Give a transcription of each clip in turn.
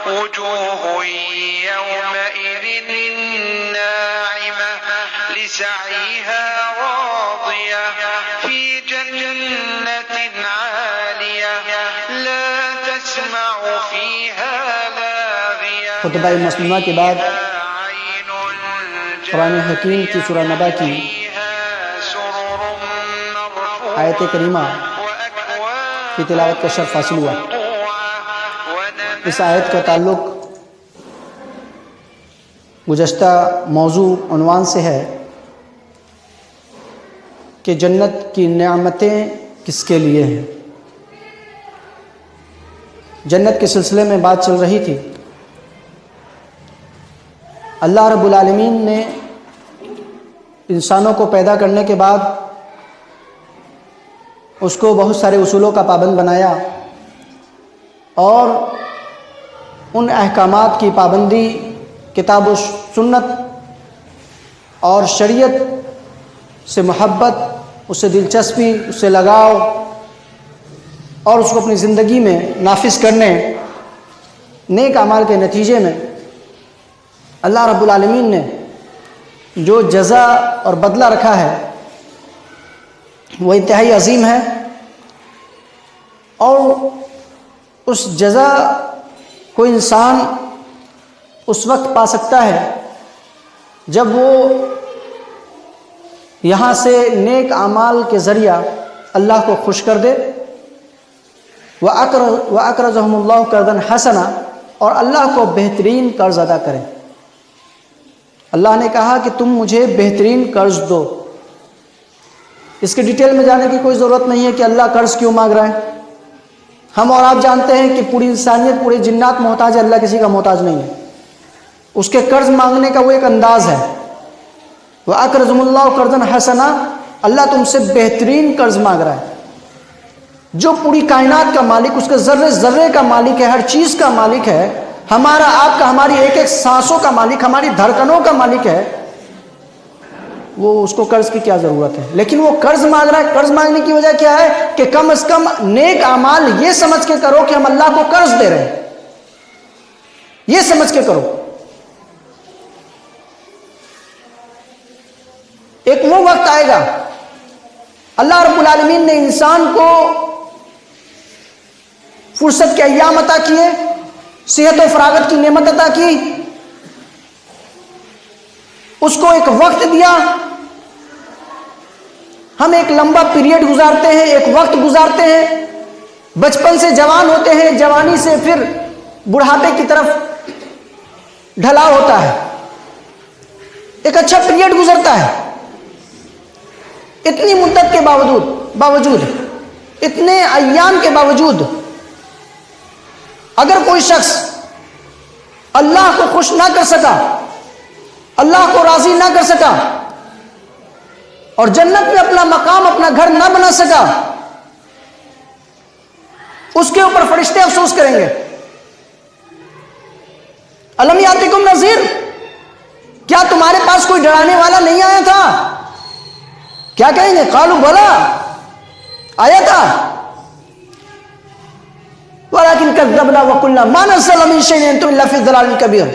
وجوه يومئذ ناعمة لسعيها راضية في جنة عالية لا تسمع فيها لاغية خطبہ مسنونہ کے بعد قرآن حکیم کی سورہ نبا کی آیت کریمہ کی تلاوت کا شرف حاصل ہوا۔ اس آیت کا تعلق گزشتہ موضوع عنوان سے ہے کہ جنت کی نعمتیں کس کے لیے ہیں۔ جنت کے سلسلے میں بات چل رہی تھی۔ اللہ رب العالمین نے انسانوں کو پیدا کرنے کے بعد اس کو بہت سارے اصولوں کا پابند بنایا اور ان احکامات کی پابندی کتاب و سنت اور شریعت سے محبت، اس سے دلچسپی، اس سے لگاؤ اور اس کو اپنی زندگی میں نافذ کرنے، نیک اعمال کے نتیجے میں اللہ رب العالمین نے جو جزا اور بدلہ رکھا ہے وہ انتہائی عظیم ہے، اور اس جزا کو انسان اس وقت پا سکتا ہے جب وہ یہاں سے نیک اعمال کے ذریعہ اللہ کو خوش کر دے، وَأَقْرَضَهُمُ اللَّهُ قَرْضًا حَسَنًا، اور اللہ کو بہترین قرض ادا کرے۔ اللہ نے کہا کہ تم مجھے بہترین قرض دو۔ اس کے ڈیٹیل میں جانے کی کوئی ضرورت نہیں ہے کہ اللہ قرض کیوں مانگ رہا ہے۔ ہم اور آپ جانتے ہیں کہ پوری انسانیت، پورے جنات محتاج ہے، اللہ کسی کا محتاج نہیں ہے۔ اس کے قرض مانگنے کا وہ ایک انداز ہے۔ وَأَقْرَضَهُمُ اللَّهُ قَرْضًا حَسَنًا، اللہ تم سے بہترین قرض مانگ رہا ہے۔ جو پوری کائنات کا مالک، اس کے ذرے ذرے کا مالک ہے، ہر چیز کا مالک ہے، ہمارا آپ کا، ہماری ایک ایک سانسوں کا مالک، ہماری دھڑکنوں کا مالک ہے، وہ اس کو قرض کی کیا ضرورت ہے؟ لیکن وہ قرض مانگ رہا ہے۔ قرض مانگنے کی وجہ کیا ہے کہ کم از کم نیک اعمال یہ سمجھ کے کرو کہ ہم اللہ کو قرض دے رہے ہیں، یہ سمجھ کے کرو۔ ایک وہ وقت آئے گا، اللہ رب العالمین نے انسان کو فرصت کے ایام عطا کیے، صحت و فراغت کی نعمت عطا کی، اس کو ایک وقت دیا۔ ہم ایک لمبا پیریڈ گزارتے ہیں، ایک وقت گزارتے ہیں، بچپن سے جوان ہوتے ہیں، جوانی سے پھر بڑھاپے کی طرف ڈھلاؤ ہوتا ہے، ایک اچھا پیریڈ گزرتا ہے۔ اتنی مدت کے باوجود اتنے ایام کے باوجود اگر کوئی شخص اللہ کو خوش نہ کر سکا، اللہ کو راضی نہ کر سکا اور جنت میں اپنا مقام، اپنا گھر نہ بنا سکا، اس کے اوپر فرشتے افسوس کریں گے۔ الم یاتکم نذیر، کیا تمہارے پاس کوئی ڈرانے والا نہیں آیا تھا؟ کیا کہیں گے؟ قالوا بلا، آیا تھا۔ ولیکن کذبنا وقلنا ما نزل من شیء انتم الا فی ضلال کبیر،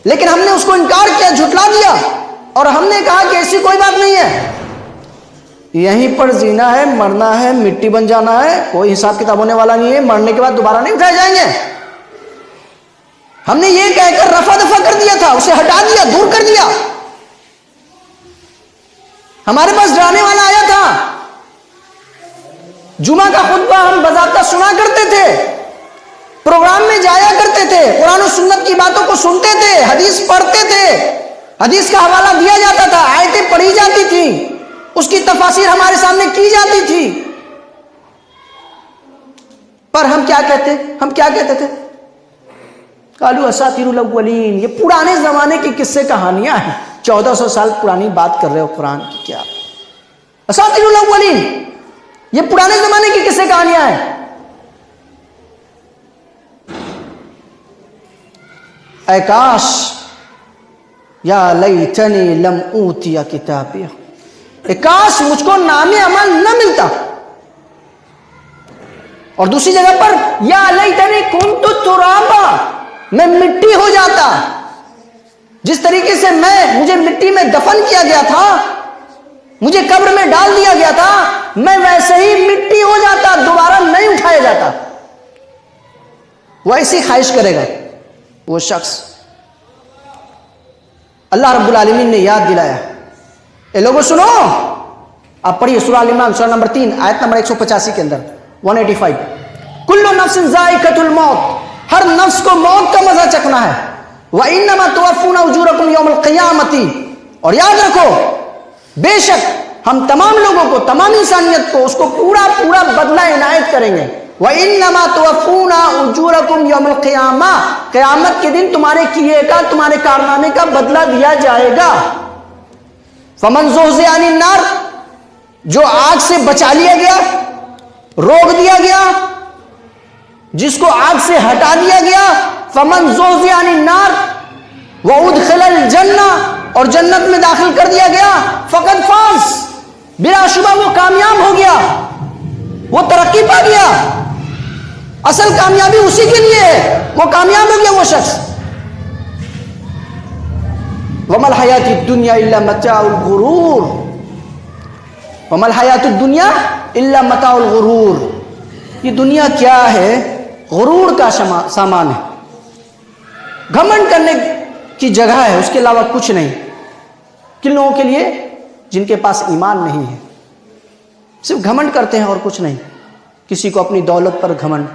لیکن ہم نے اس کو انکار کیا، جھٹلا دیا، اور ہم نے کہا کہ ایسی کوئی بات نہیں ہے، یہیں پر جینا ہے، مرنا ہے، مٹی بن جانا ہے، کوئی حساب کتاب ہونے والا نہیں ہے، مرنے کے بعد دوبارہ نہیں اٹھائے جائیں گے۔ ہم نے یہ کہہ کر رفع دفع کر دیا تھا، اسے ہٹا دیا، دور کر دیا۔ ہمارے پاس ڈرانے والا آیا تھا، جمعہ کا خطبہ ہم باضابطہ سنا کرتے تھے، پروگرام میں جایا کرتے تھے، قرآن و سنت کی باتوں کو سنتے تھے، حدیث پڑھتے تھے، حدیث کا حوالہ دیا جاتا تھا، آیتیں پڑھی جاتی تھیں، اس کی تفاسیر ہمارے سامنے کی جاتی تھی، پر ہم کیا کہتے تھے؟ قالوا اساطیر الاولین، یہ پرانے زمانے کی قصے کہانیاں ہیں، 1400 سال پرانی بات کر رہے ہو قرآن کی، کیا اساطیر الاولین، یہ پرانے زمانے کی قصے کہانیاں ہیں۔ اے کاش، یا لیتنی لم اوتی کتابیہ، اے کاش مجھ کو نام عمل نہ ملتا۔ اور دوسری جگہ پر یا لیتنی کنت ترابا، میں مٹی ہو جاتا. جس طریقے سے مجھے مٹی میں دفن کیا گیا تھا, مجھے قبر میں ڈال دیا گیا تھا, میں ویسے ہی مٹی ہو جاتا, دوبارہ نہیں اٹھایا جاتا. وہ ایسی خواہش کرے گا وہ شخص. اللہ رب العالمین نے یاد دلایا, اے لوگوں سنو, آپ پڑھیے سورہ ال عمران سورہ نمبر 3 آیت نمبر 185 کے اندر 185. کل نفس ذائقۃ الموت, ہر نفس کو موت کا مزہ چکھنا ہے. وَإِنَّمَا تُوَفُّونَ أُجُورَكُمْ يَوْمَ الْقِيَامَةِ, اور یاد رکھو بے شک ہم تمام لوگوں کو, تمام انسانیت کو اس کو پورا پورا بدلہ عنایت کریں گے. وَإِنَّمَا تُوَفُّونَ أُجُورَكُمْ يَوْمَ الْقِيَامَةِ, قیامت کے دن تمہارے کیے کا, تمہارے کارنامے کا بدلہ دیا جائے گا. فَمَنْ زُحْزِحَ عَنِ النَّارِ, جو آگ سے بچا لیا گیا, روک دیا گیا, جس کو آگ سے ہٹا دیا گیا. فَمَنْ زُحْزِحَ عَنِ النَّارِ وَأُدْخِلَ الْجَنَّةَ, اور جنت میں داخل کر دیا گیا. فَقَدْ فَازَ, بلا شبہ وہ کامیاب ہو گیا, وہ ترقی پا گیا. اصل کامیابی اسی کے لیے ہے, وہ کامیاب ہو گیا وہ شخص. وَمَا الْحَيَاةُ الدُّنْيَا إِلَّا مَتَاعُ الْغُرُورِ, وَمَا الْحَيَاةُ الدُّنْيَا إِلَّا مَتَاعُ الْغُرُورِ, یہ دنیا کیا ہے؟ غرور کا سامان ہے, گھمنڈ کرنے کی جگہ ہے, اس کے علاوہ کچھ نہیں. کن لوگوں کے لیے؟ جن کے پاس ایمان نہیں ہے, صرف گھمنڈ کرتے ہیں اور کچھ نہیں. کسی کو اپنی دولت پر گھمنڈ,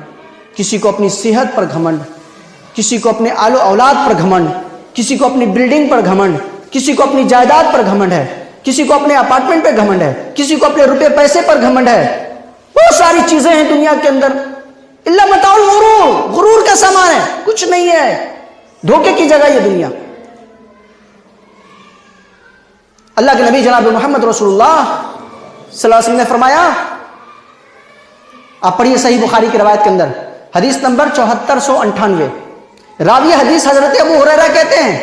کسی کو اپنی صحت پر گھمنڈ, کسی کو اپنے آل و اولاد پر گھمنڈ, کسی کو اپنی بلڈنگ پر گھمنڈ, کسی کو اپنی جائیداد پر گھمنڈ ہے, کسی کو اپنے اپارٹمنٹ پہ گھمنڈ ہے, کسی کو اپنے روپے پیسے پر گھمنڈ ہے. بہت ساری چیزیں ہیں دنیا کے اندر. الا متاع الغرور, غرور کا سامان ہے, کچھ نہیں ہے, دھوکے کی جگہ یہ دنیا. اللہ کے نبی جناب محمد رسول اللہ صلی اللہ علیہ وسلم نے فرمایا, آپ پڑھیے صحیح بخاری کی روایت کے اندر حدیث نمبر 7498, راوی حدیث حضرت ابو ہریرہ کہتے ہیں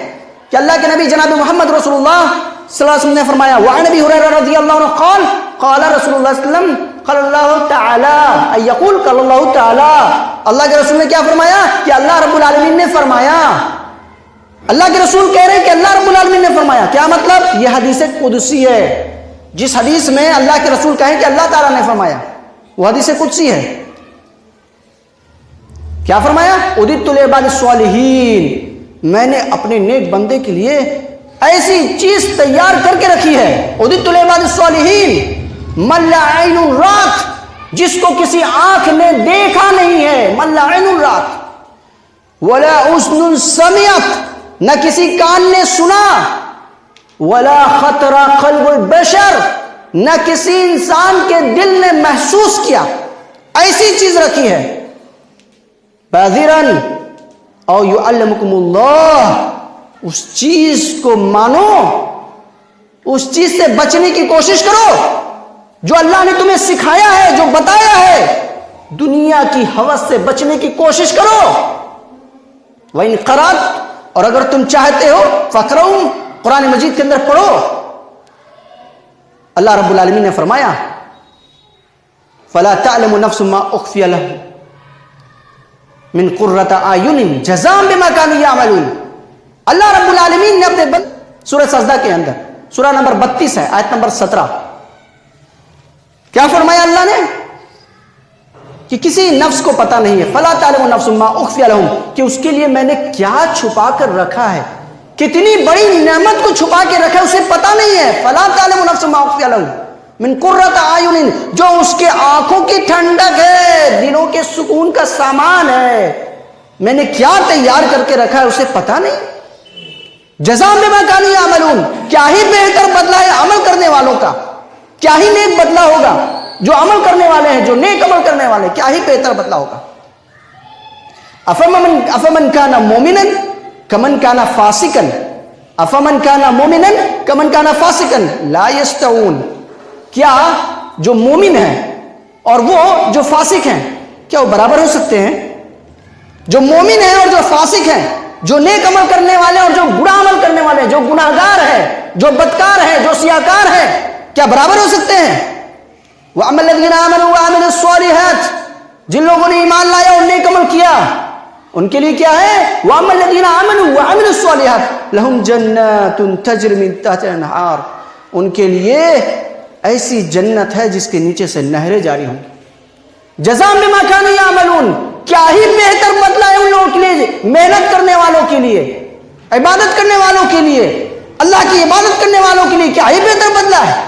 کہ اللہ کے نبی جناب محمد رسول اللہ صلی اللہ علیہ وسلم نے فرمایا, وعن ابی ہریرہ رضی اللہ عنہ قال قال رسول اللہ صلی اللہ علیہ وسلم قال اللہ تعالی یقول قال اللہ تعالی, اللہ کے رسول نے کیا فرمایا کہ اللہ رب العالمین نے فرمایا. اللہ کے رسول کہہ رہے ہیں کہ اللہ رب العالمین نے فرمایا. کیا مطلب؟ یہ حدیث قدسی ہے. جس حدیث میں اللہ کے رسول کہیں کہ اللہ تعالیٰ نے فرمایا, وہ حدیث قدسی ہے. کیا فرمایا؟ اُدِدْتُ لِعِبَادِ الصَّالِحِينَ, میں نے اپنے نیک بندے کے لیے ایسی چیز تیار کر کے رکھی ہے. اُدِدْتُ لِعِبَادِ الصَّالِحِينَ مَن لَا عَيْنٌ رَأَتْ, جس کو کسی آنکھ نے دیکھا نہیں ہے. مَن لَا عَيْنٌ رَأَتْ وَلَا أُذْنٌ سَمِعَتْ, نہ کسی کان نے سنا. وَلَا خَطَرَ قَلْبُ الْبَشَرِ, نہ کسی انسان کے دل نے محسوس کیا. ایسی چیز رکھی ہے. بَاذِرًا اَوْ يُعَلِّمُكُمُ اللَّهُ, اس چیز کو مانو, اس چیز سے بچنے کی کوشش کرو جو اللہ نے تمہیں سکھایا ہے, جو بتایا ہے. دنیا کی ہوس سے بچنے کی کوشش کرو. وَإِنْ قَرَأْتَ, اور اگر تم چاہتے ہو فَقْرَؤْا, قرآن مجید کے اندر پڑھو. اللہ رب العالمین نے فرمایا فَلَا تَعْلَمُ نَفْسٌ مَا أُخْفِيَ لَهُمْ مِنْ قُرَّةِ أَعْيُنٍ جَزَاءً بِمَا كَانُوا يَعْمَلُونَ. اللہ رب العالمین نے اپنے سورہ سجدہ کے اندر سورہ نمبر 32 ہے آیت نمبر 17, کیا فرمایا اللہ نے کہ کسی نفس کو پتہ نہیں ہے. فَلَا تَعْلَمُ نَفْسٌ مَا أُخْفِيَ لَهُمْ, کہ اس کے لیے میں نے کیا چھپا کر رکھا ہے, کتنی بڑی نعمت کو چھپا کے رکھا ہے اسے پتہ نہیں ہے. فَلَا تَعْلَمُ نَفْسٌ مَا أُخْفِيَ لَهُمْ مِنْ قُرَّةِ أَعْيُنٍ, جو اس کے آنکھوں کی ٹھنڈک ہے, دلوں کے سکون کا سامان ہے, میں نے کیا تیار کر کے رکھا ہے اسے پتہ نہیں. جزاء بما كانوا يعملون, کیا ہی بہتر بدلہ ہے عمل کرنے والوں کا, کیا ہی نیک بدلہ ہوگا جو عمل کرنے والے ہیں, جو نیک عمل کرنے والے, کیا ہی بہتر بدلہ ہوگا. افمن كان مؤمنا كمن كان فاسقا, افمن كان مؤمنا كمن كان فاسقا لا يستوون, کیا جو مومن ہیں اور وہ جو فاسق ہیں کیا وہ برابر ہو سکتے ہیں؟ جو مومن ہیں اور جو فاسق ہیں, جو نیک عمل کرنے والے اور جو برا عمل کرنے والے, جو گناہگار ہیں, جو بدکار ہیں, جو سیاکار ہیں, کیا برابر ہو سکتے ہیں؟ وَأَمَّا الَّذِينَ آمَنُوا وَعَمِلُوا الصَّالِحَاتِ, جن لوگوں نے ایمان لایا اور نیک عمل کیا, ان کے لیے کیا ہے؟ وَأَمَّا الَّذِينَ آمَنُوا وَعَمِلُوا الصَّالِحَاتِ لَهُمْ جَنَّاتٌ تَجْرِي مِن تَحْتِهَا الْأَنْهَارُ، ان کے لیے ایسی جنت ہے جس کے نیچے سے نہریں جاری ہوں گی۔ جزاء بما كانوا يعملون، کیا ہی بہتر بدلہ ہے ان لوگوں کے لیے، محنت کرنے والوں کے لیے، عبادت کرنے والوں کے لیے، اللہ کی عبادت کرنے والوں کے لیے کیا ہی بہتر بدلہ ہے۔